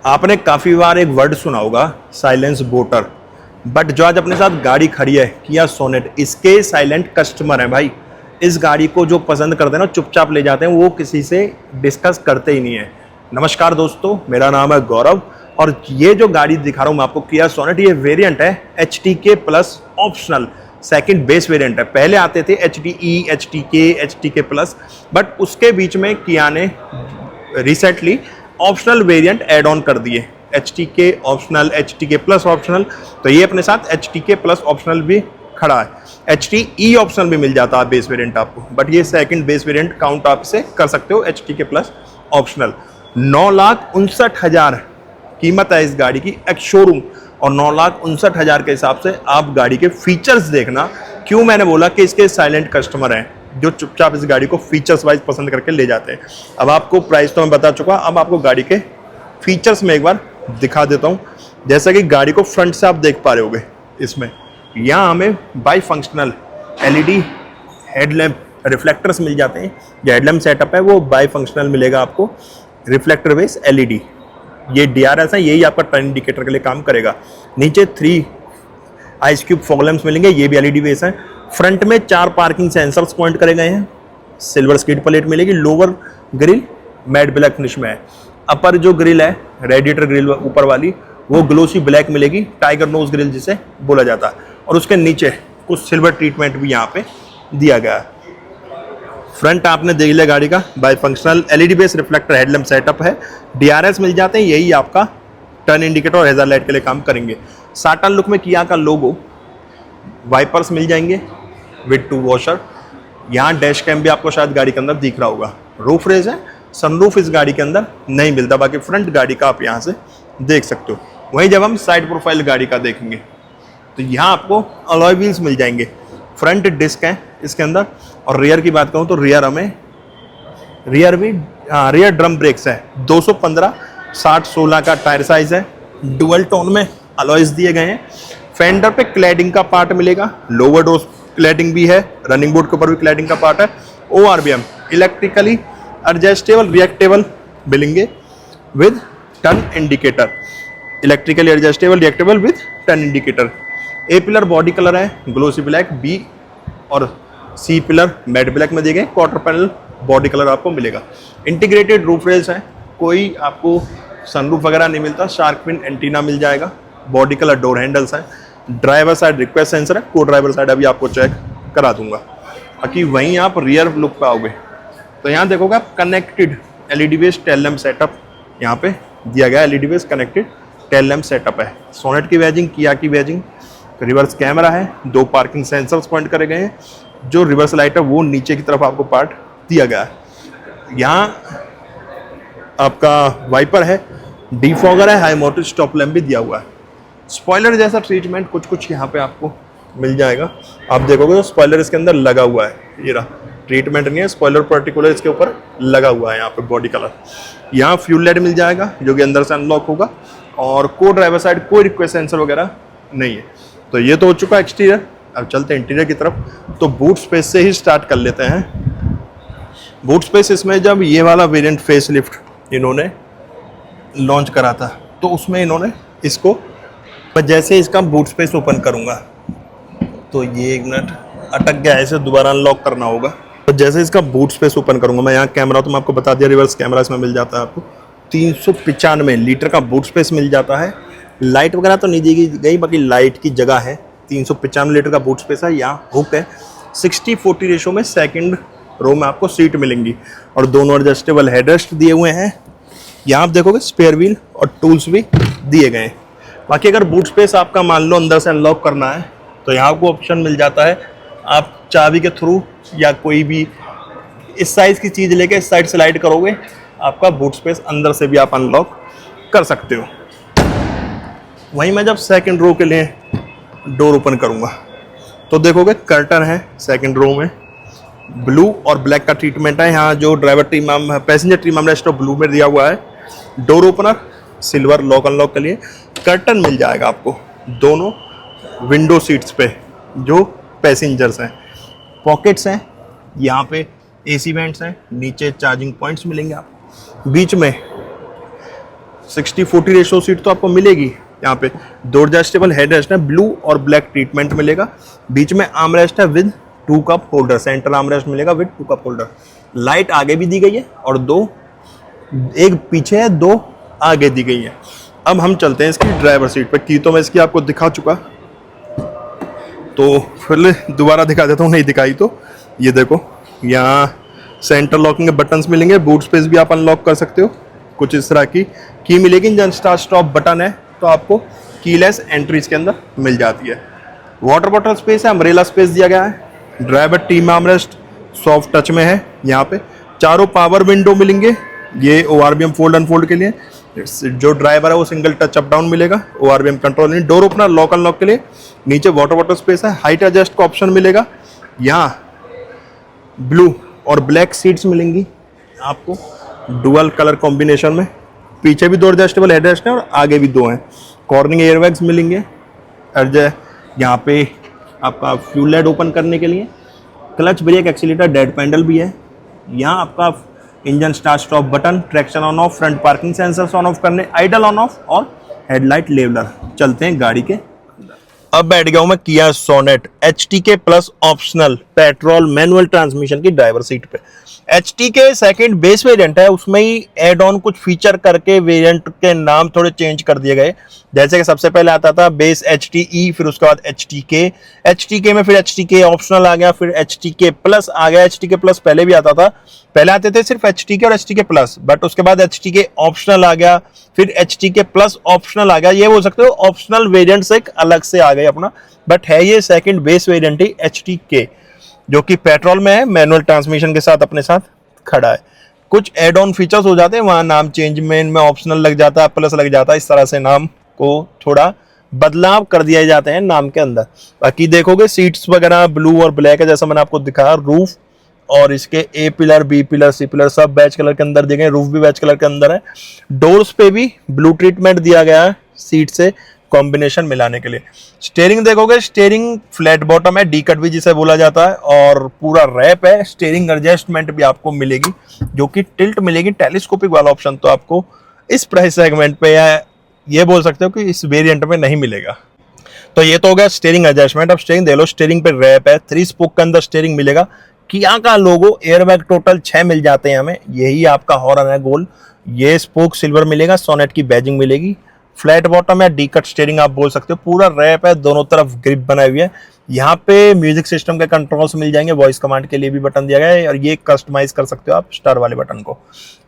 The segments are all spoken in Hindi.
आपने काफ़ी बार एक वर्ड सुना होगा, साइलेंस वोटर। बट जो आज अपने साथ गाड़ी खड़ी है किया सोनेट, इसके साइलेंट कस्टमर हैं भाई। इस गाड़ी को जो पसंद करते हैं ना, चुपचाप ले जाते हैं, वो किसी से डिस्कस करते ही नहीं है। नमस्कार दोस्तों, मेरा नाम है गौरव और ये जो गाड़ी दिखा रहा हूँ मैं आपको, किया सोनेट, ये वेरिएंट है HTK plus optional, second base variant है। पहले आते थे HTE, HTK प्लस, बट उसके बीच में किया ने recently optional variant add on कर दिए, HTK optional, HTK plus optional. तो ये अपने साथ HTK प्लस ऑप्शनल भी खड़ा है। HTE ऑप्शनल भी मिल जाता है बेस वेरिएंट आपको, बट ये सेकंड बेस वेरिएंट काउंट आप इसे कर सकते हो, HTK प्लस ऑप्शनल। 9,59,000 कीमत है इस गाड़ी की एक्स शोरूम, और 9,59,000 के हिसाब से आप गाड़ी के फीचर्स देखना। क्यों मैंने बोला कि इसके साइलेंट कस्टमर हैं जो चुपचाप इस गाड़ी को फीचर्स वाइज पसंद करके ले जाते हैं। अब आपको प्राइस तो मैं बता चुका, अब आपको गाड़ी के फीचर्स में एक बार दिखा देता हूँ। जैसा कि गाड़ी को फ्रंट से आप देख पा रहे होगे, इसमें यहाँ हमें bi functional LED headlamp reflectors मिल जाते हैं। जो हेडलैम्प सेटअप है वो बाई फंक्शनल मिलेगा आपको, रिफ्लेक्टर बेस LED। ये DRS है, यही आपका टर्न इंडिकेटर के लिए काम करेगा। नीचे 3 आइस क्यूब फॉग लैंप्स मिलेंगे, ये भी LED बेस है। फ्रंट में 4 पार्किंग सेंसर्स पॉइंट करे गए हैं। सिल्वर स्किड प्लेट मिलेगी। Lower grill matte black finish में है। अपर जो ग्रिल है, रेडिएटर ग्रिल ऊपर वाली, वो ग्लोसी ब्लैक मिलेगी, टाइगर नोज ग्रिल जिसे बोला जाता है। और उसके नीचे कुछ सिल्वर ट्रीटमेंट भी यहाँ पे दिया गया है। फ्रंट आपने देख लिया गाड़ी का, by functional LED base reflector headlamp setup है। DRS मिल जाते हैं, यही आपका टर्न इंडिकेटर और हेजर लाइट के लिए काम करेंगे। साटन लुक में किया का लोगो, वाइपर्स मिल जाएंगे विद 2 वॉशर। यहाँ डैश कैम भी आपको शायद गाड़ी के अंदर दिख रहा होगा। रूफ रेज है, सनरूफ इस गाड़ी के अंदर नहीं मिलता, बाकी फ्रंट गाड़ी का आप यहाँ से देख सकते हो। वहीं जब हम साइड प्रोफाइल गाड़ी का देखेंगे तो यहाँ आपको अलॉय व्हील्स मिल जाएंगे। फ्रंट डिस्क है इसके अंदर, और रियर की बात करूँ तो रियर हमें रियर ड्रम ब्रेक्स है। 215/60/16 का टायर साइज है। डुअल टोन में अलॉयज दिए गए हैं। फेंडर पे क्लैडिंग का पार्ट मिलेगा, लोअर डोर क्लैडिंग भी है, रनिंग बोर्ड के ऊपर भी क्लैडिंग का पार्ट है। ORVM इलेक्ट्रिकली एडजस्टेबल रिएक्टेबल मिलेंगे with turn indicator, electrically adjustable retractable with turn indicator. A pillar body colour है ग्लोसी ब्लैक, B और C पिलर मैट ब्लैक में दिए गए। क्वार्टर पैनल बॉडी कलर आपको मिलेगा। इंटीग्रेटेड रूफ रेल्स है, कोई आपको सनरूफ वगैरह नहीं मिलता। शार्क फिन एंटीना मिल जाएगा। बॉडी कलर डोर हैंडल्स है। ड्राइवर साइड रिक्वेस्ट सेंसर है, को ड्राइवर साइड अभी आपको चेक करा दूंगा। बाकी वहीं आप रियर लुक पे आओगे तो यहाँ देखोगे आप connected LED base tail lamp setup यहाँ पे दिया गया। LED base connected tail lamp setup है। सोनेट की बैजिंग, किया की बैजिंग, रिवर्स कैमरा है, 2 पार्किंग सेंसर्स पॉइंट करे गए हैं। जो रिवर्स लाइट है वो नीचे की तरफ आपको पार्ट दिया गया है। यहाँ आपका वाइपर है, डिफॉगर है, हाई मोटर स्टॉप लैम्प भी दिया हुआ है। स्पॉइलर जैसा ट्रीटमेंट कुछ यहाँ पे आपको मिल जाएगा। आप देखोगे तो स्पॉइलर इसके अंदर लगा हुआ है, ये रहा। ट्रीटमेंट नहीं है, स्पॉइलर पर्टिकुलर इसके ऊपर लगा हुआ है यहाँ पे बॉडी कलर। यहाँ फ्यूल लाइट मिल जाएगा जो कि अंदर से अनलॉक होगा, और को ड्राइवर साइड कोई रिक्वेस्ट सेंसर वगैरह नहीं है। तो ये तो हो चुका एक्सटीरियर। अब चलते हैं इंटीरियर की तरफ। तो बूट स्पेस से ही स्टार्ट कर लेते हैं। बूट स्पेस इसमें जब ये वाला वेरिएंट फेस लिफ्ट इन्होंने लॉन्च करा था तो उसमें इन्होंने इसको, मैं जैसे इसका बूट स्पेस ओपन करूंगा तो ये 1 मिनट अटक गया है, इसे दोबारा अनलॉक करना होगा। तो जैसे इसका बूट स्पेस ओपन करूंगा मैं, यहाँ कैमरा तो मैं आपको बता दिया, रिवर्स कैमरा इसमें मिल जाता है आपको। 395 लीटर का बूट स्पेस मिल जाता है। लाइट वगैरह तो नहीं दी गई, बाकी लाइट की जगह है। 395 लीटर का बूट स्पेस है। यहाँ हुक है। 60-40 रेशो में सेकंड रो में आपको सीट मिलेंगी, और दोनों एडजस्टेबल हेडरेस्ट दिए हुए हैं। यहाँ आप देखोगे स्पेयर व्हील और टूल्स भी दिए गए हैं। बाकी अगर बूट स्पेस आपका मान लो अंदर से अनलॉक करना है तो यहाँ आपको ऑप्शन मिल जाता है, आप चाबी के थ्रू या कोई भी इस साइज़ की चीज़ लेके इस साइड स्लाइड करोगे, आपका बूट स्पेस अंदर से भी आप अनलॉक कर सकते हो। वहीं मैं जब सेकंड रो के लिए डोर ओपन करूँगा तो देखोगे कर्टन है सेकंड रो में, ब्लू और ब्लैक का ट्रीटमेंट है। यहाँ जो driver trim passenger trim armrest blue में दिया हुआ है। Door opener silver lock unlock के लिए। कर्टन मिल जाएगा आपको दोनों विंडो सीट्स पे जो पैसेंजर्स हैं। पॉकेट्स हैं, यहाँ पे AC वेंट्स हैं, नीचे चार्जिंग पॉइंट्स मिलेंगे आपको। बीच में 60-40 रेशो सीट तो आपको मिलेगी। यहाँ पे दो एडजस्टेबल हेड रेस्ट है, ब्लू और ब्लैक ट्रीटमेंट मिलेगा। बीच में आर्म रेस्ट है with 2 cup holder, centre arm rest मिलेगा विद 2 कप होल्डर। लाइट आगे भी दी गई है और एक पीछे है, 2 आगे दी गई है। अब हम चलते हैं इसकी ड्राइवर सीट पे। की तो मैं इसकी आपको दिखा चुका, तो फिर दोबारा दिखा देता हूँ, नहीं दिखाई तो। ये देखो, यहाँ सेंटर लॉकिंग के बटन्स मिलेंगे, बूट स्पेस भी आप अनलॉक कर सकते हो। कुछ इस तरह की मिलेगी। इंजन स्टार्ट स्टॉप बटन है तो आपको कीलेस एंट्री इसके अंदर मिल जाती है। वाटर बॉटल स्पेस है, अम्ब्रेला स्पेस दिया गया है। Driver team armrest soft touch में है। यहाँ पे चारों पावर विंडो मिलेंगे, ये ORBM फोल्ड अनफोल्ड के लिए। जो ड्राइवर है वो सिंगल टच अप डाउन मिलेगा, ORBM कंट्रोल नहीं। डोर ओपनर लॉक अनलॉक के लिए। नीचे वाटर बॉटल स्पेस है, हाइट एडजस्ट का ऑप्शन मिलेगा। यहाँ ब्लू और ब्लैक सीट्स मिलेंगी आपको डुअल कलर कॉम्बिनेशन में। पीछे भी 2 एडजस्टेबल हेडरेस्ट हैं और आगे भी 2 हैं। कॉर्निंग एयरबैग्स मिलेंगे। यहाँ पे आपका फ्यूल लाइट ओपन करने के लिए। Clutch brake accelerator dead pedal भी है। यहाँ आपका engine start stop button, traction on off, front parking sensors on off करने, आइडल ऑन ऑफ और हेडलाइट लेवलर। चलते हैं गाड़ी के। अब बैठ गया हूं मैं Kia Sonet HTK plus optional petrol manual transmission की ड्राइवर सीट पे। HTK सेकंड बेस वेरिएंट है, उसमें ही एड ऑन कुछ फीचर करके वेरिएंट के नाम थोड़े चेंज कर दिए गए। जैसे कि सबसे पहले आता था बेस HTE, फिर उसके बाद HTK में फिर HTK ऑप्शनल आ गया, फिर HTK प्लस आ गया। HTK प्लस पहले भी आता था, पहले आते थे सिर्फ HTK और HTK प्लस, बट उसके बाद HTK ऑप्शनल आ गया, फिर HTK प्लस ऑप्शनल आ गया। ये बोल सकते हो ऑप्शनल वेरिएंट से एक अलग से आ गए अपना, बट है ये सेकंड बेस वेरिएंट ही HTK, जो कि पेट्रोल में है, मैनुअल ट्रांसमिशन के साथ अपने साथ खड़ा है। कुछ एड ऑन फीचर्स हो जाते हैं, वहां नाम चेंज में इनमें ऑप्शनल लग जाता है, प्लस लग जाता है, इस तरह से नाम को थोड़ा बदलाव कर दिए जाते हैं नाम के अंदर। बाकी देखोगे सीट्स वगैरह ब्लू और ब्लैक है, जैसा मैंने आपको दिखाया। रूफ और इसके A pillar, B pillar, C pillar सब बैच कलर के अंदर दिए गए। रूफ भी बैच कलर के अंदर है। डोर्स पे भी ब्लू ट्रीटमेंट दिया गया है सीट से कॉम्बिनेशन मिलाने के लिए। स्टीयरिंग देखोगे, स्टीयरिंग फ्लैट बॉटम है, डी कट भी जिसे बोला जाता है, और पूरा रैप है। स्टीयरिंग एडजस्टमेंट भी आपको मिलेगी, जो कि टिल्ट मिलेगी। टेलीस्कोपिक वाला ऑप्शन तो आपको इस प्राइस सेगमेंट पे या ये बोल सकते हो कि इस वेरिएंट में नहीं मिलेगा। तो ये तो हो गया स्टीयरिंग एडजस्टमेंट। अब स्टीयरिंग देख लो, स्टीयरिंग पे रैप है, 3 स्पोक के अंदर स्टीयरिंग मिलेगा। किया का लोगो, एयरबैग टोटल 6 मिल जाते हैं हमें, यही आपका हॉर्न है गोल। ये स्पोक सिल्वर मिलेगा, सोनेट की बैजिंग मिलेगी। फ्लैट बॉटम है, डी कट स्टीयरिंग आप बोल सकते हो। पूरा रैप है, दोनों तरफ ग्रिप बनाई हुई है। यहाँ पे म्यूजिक सिस्टम के कंट्रोल्स मिल जाएंगे, वॉइस कमांड के लिए भी बटन दिया गया है, और ये कस्टमाइज कर सकते हो आप स्टार वाले बटन को।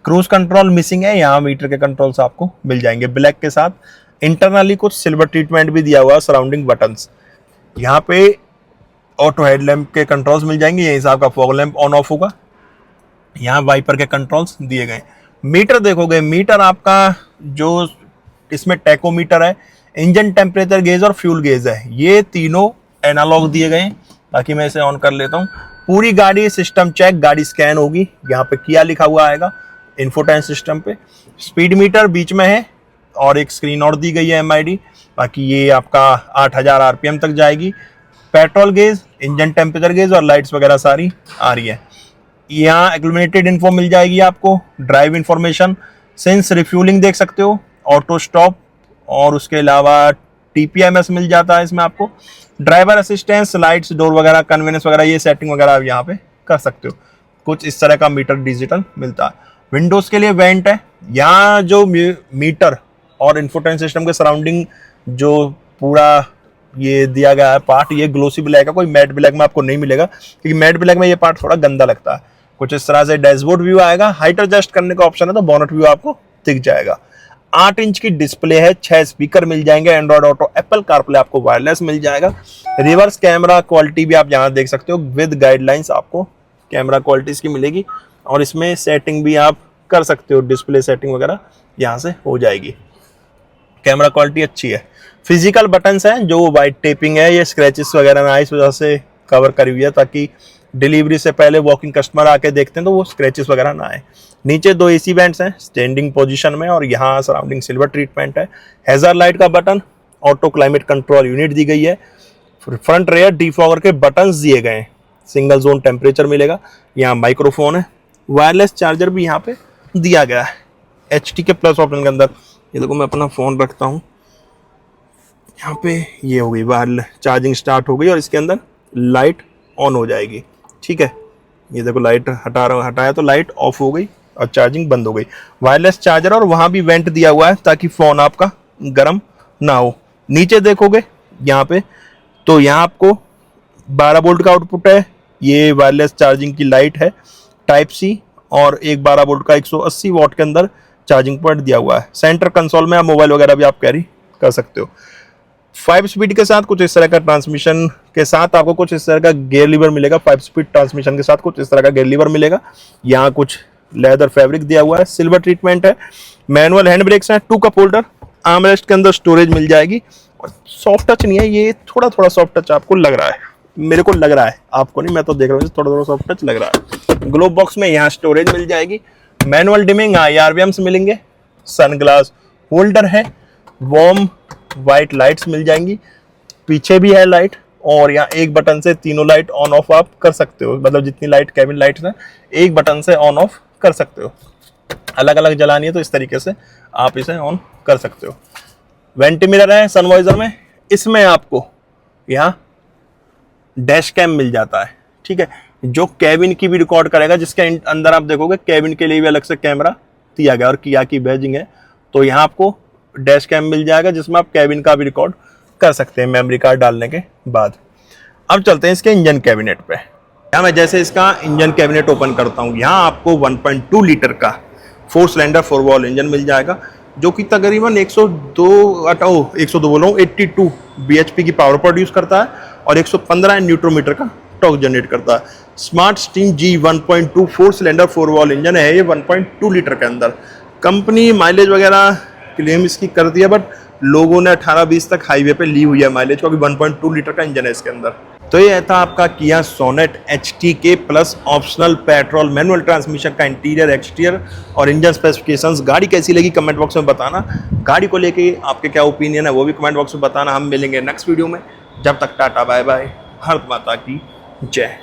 क्रूज कंट्रोल मिसिंग है, यहाँ मीटर के कंट्रोल्स आपको मिल जाएंगे ब्लैक के साथ। इंटरनली कुछ सिल्वर ट्रीटमेंट भी दिया हुआ है, सराउंडिंग बटन्स। यहाँ पे ऑटो हेडलैम्प के कंट्रोल्स मिल जाएंगे, यही हिसाब का फॉग लैंप ऑन ऑफ होगा। यहाँ वाइपर के कंट्रोल्स दिए गए। मीटर देखोगे, मीटर आपका जो इसमें टैकोमीटर है, इंजन टेम्परेचर गेज और फ्यूल गेज है, ये तीनों एनालॉग दिए गए। बाकी मैं इसे ऑन कर लेता हूँ। पूरी गाड़ी सिस्टम चेक, गाड़ी स्कैन होगी। यहाँ पे किया लिखा हुआ आएगा इन्फोटेन सिस्टम पे। स्पीड मीटर बीच में है और एक स्क्रीन और दी गई है MID। बाकी ये आपका 8000 RPM तक जाएगी। Petrol gauge, engine temperature gauge और लाइट्स वगैरह सारी आ रही है। यहाँ एक्लुमिनेटेड इन्फो मिल जाएगी आपको, ड्राइव इंफॉर्मेशन, सेंस रिफ्यूलिंग देख सकते हो, ऑटो स्टॉप, और उसके अलावा TPMS मिल जाता है इसमें आपको। ड्राइवर असिस्टेंस, लाइट्स, डोर वगैरह, कन्वीनियंस वगैरह, ये सेटिंग वगैरह आप यहाँ पे कर सकते हो। कुछ इस तरह का मीटर डिजिटल मिलता है। विंडोज के लिए वेंट है। यहाँ जो मीटर और इन्फोटेन सिस्टम के सराउंडिंग जो पूरा ये दिया गया है पार्ट, ये ग्लोसी ब्लैक है, कोई मैट ब्लैक में आपको नहीं मिलेगा, क्योंकि मैट ब्लैक में ये पार्ट थोड़ा गंदा लगता है। कुछ इस तरह से डैशबोर्ड व्यू आएगा। हाइट एडजस्ट करने का ऑप्शन है, तो बोनट व्यू आपको दिख जाएगा। 8 इंच की डिस्प्ले है, 6 स्पीकर मिल जाएंगे, एंड्रॉइड ऑटो, एप्पल कारप्ले आपको वायरलेस मिल जाएगा। रिवर्स कैमरा क्वालिटी भी आप यहाँ देख सकते हो, विद गाइडलाइंस आपको कैमरा क्वालिटी इसकी मिलेगी, और इसमें सेटिंग भी आप कर सकते हो, डिस्प्ले सेटिंग वगैरह यहाँ से हो जाएगी। कैमरा क्वालिटी अच्छी है। फिजिकल बटन्स हैं, जो वाइट टेपिंग है, ये स्क्रैचेस वगैरह ना इस वजह से कवर करी हुई है, ताकि डिलीवरी से पहले वॉकिंग कस्टमर आके देखते हैं तो वो स्क्रैचेस वगैरह ना आए। नीचे 2 AC वेंट्स हैं स्टैंडिंग पोजीशन में, और यहाँ सराउंडिंग सिल्वर ट्रीटमेंट है। हैजर लाइट का बटन, ऑटो क्लाइमेट कंट्रोल यूनिट दी गई है। फ्रंट रेयर डिफॉगर के बटन्स दिए गए हैं, सिंगल जोन टेम्परेचर मिलेगा। यहाँ माइक्रोफोन है, वायरलेस चार्जर भी यहाँ पे दिया गया है HTK प्लस ऑप्शन के अंदर। ये देखो मैं अपना फ़ोन रखता हूँ यहाँ पे, ये हो गई वायरलेस चार्जिंग स्टार्ट हो गई और इसके अंदर लाइट ऑन हो जाएगी। ठीक है, ये देखो लाइट हटाया तो लाइट ऑफ हो गई और चार्जिंग बंद हो गई। वायरलेस चार्जर और वहाँ भी वेंट दिया हुआ है ताकि फ़ोन आपका गर्म ना हो। नीचे देखोगे यहाँ पे तो यहाँ आपको 12 वोल्ट का आउटपुट है, ये वायरलेस चार्जिंग की लाइट है टाइप सी, और एक 12 वोल्ट का 180 वॉट के अंदर चार्जिंग पॉइंट दिया हुआ है। सेंटर कंसोल में आप मोबाइल वगैरह भी आप कैरी कर सकते हो। 5 स्पीड के साथ कुछ इस तरह का ट्रांसमिशन के साथ आपको कुछ इस तरह का गियर लीवर मिलेगा। 5 स्पीड ट्रांसमिशन के साथ कुछ इस तरह का गियर लीवर मिलेगा। यहाँ कुछ लेदर फैब्रिक दिया हुआ है, सिल्वर ट्रीटमेंट है। मैनुअल हैंड ब्रेक्स हैं, 2 कप होल्डर, आर्मरेस्ट के अंदर स्टोरेज मिल जाएगी। और सॉफ्ट टच नहीं है, ये थोड़ा थोड़ा सॉफ्ट टच आपको लग रहा है, मेरे को लग रहा है, आपको नहीं, मैं तो देख रहा हूँ थोड़ा थोड़ा सॉफ्ट टच लग रहा है। ग्लोब बॉक्स में यहाँ स्टोरेज मिल जाएगी। मैनुअल डिमिंग IRVMs मिलेंगे। सनग्लास होल्डर है। वार्म वाइट लाइट्स मिल जाएंगी। पीछे भी है लाइट, और यहाँ एक बटन से तीनों लाइट ऑन ऑफ आप कर सकते हो, मतलब जितनी लाइट कैबिन लाइट्स हैं एक बटन से ऑन ऑफ कर सकते हो। अलग अलग जलानी है तो इस तरीके से आप इसे ऑन कर सकते हो। वेंट मिरर है सनवाइजर में। इसमें आपको यहाँ डैश कैम मिल जाता है। ठीक है, जो कैबिन की भी रिकॉर्ड करेगा, जिसके अंदर आप देखोगे कैबिन के लिए भी अलग से कैमरा दिया गया और किया की बैजिंग है। तो यहाँ आपको डैश कैम मिल जाएगा जिसमें आप कैबिन का भी रिकॉर्ड कर सकते हैं मेमोरी कार्ड डालने के बाद। अब चलते हैं इसके इंजन कैबिनेट पे। यहाँ मैं जैसे इसका इंजन कैबिनेट ओपन करता हूँ, यहाँ आपको 1.2 लीटर का 4 सिलेंडर 4 वॉल्व इंजन मिल जाएगा, जो कि तकरीबन 102 बोल रहा हूँ 82 bhp की पावर प्रोड्यूस करता है और 115 न्यूट्रोमीटर का टॉर्क जनरेट करता है। Smart steam G 1.2 4 cylinder 4 valve engine है ये 1.2 लीटर के अंदर। कंपनी माइलेज वगैरह क्लेम इसकी कर दिया, बट लोगों ने 18-20 तक हाईवे पे ली हुई है माइलेज, क्योंकि 1.2 लीटर का इंजन है इसके अंदर। तो ये था आपका Kia Sonet HTK plus optional petrol manual transmission का इंटीरियर एक्सटीरियर और इंजन स्पेसिफिकेशंस। गाड़ी कैसी लगी कमेंट बॉक्स में बताना। गाड़ी को लेके आपके क्या ओपिनियन है वो भी कमेंट बॉक्स में बताना। हम मिलेंगे नेक्स्ट वीडियो में, जब तक टाटा बाय बाय, भारत माता की जय।